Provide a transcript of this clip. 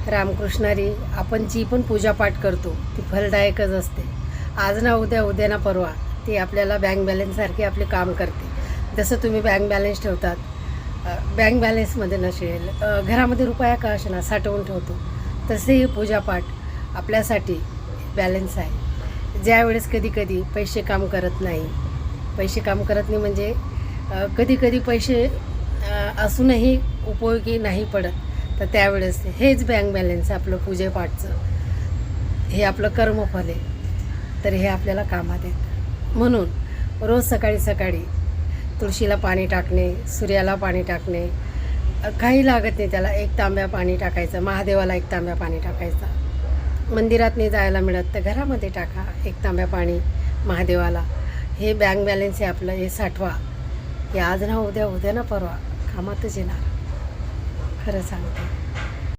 रामकृष्णारी आपण जी पण पूजापाठ करतो ती फलदायकच असते. आज ना उद्या, उद्या ना परवा ती आपल्याला बँक बॅलन्ससारखी आपले काम करते. जसं तुम्ही बँक बॅलन्स ठेवतात, बँक बॅलन्समध्ये नसेल, घरामध्ये रुपया का असेना साठवून ठेवतो, तसे हे पूजापाठ आपल्यासाठी बॅलन्स आहे. ज्यावेळेस कधी कधी पैसे काम करत नाही म्हणजे कधी कधी पैसे असूनही उपयोगी नाही पडत, तर त्यावेळेस हेच बँक बॅलन्स आपलं पूजेपाठचं हे आपलं कर्मफल आहे. तर हे आपल्याला कामात येतं. म्हणून रोज सकाळी सकाळी तुळशीला पाणी टाकणे, सूर्याला पाणी टाकणे, काही लागत नाही त्याला. 1 तांब्या पाणी टाकायचं, महादेवाला 1 तांब्या पाणी टाकायचा. मंदिरात नाही जायला मिळत तर घरामध्ये टाका 1 तांब्या पाणी महादेवाला. हे बँक बॅलन्स आहे आपलं, हे साठवा. हे आज ना उद्या, उद्या ना परवा कामातच येणार, खरं सांगते.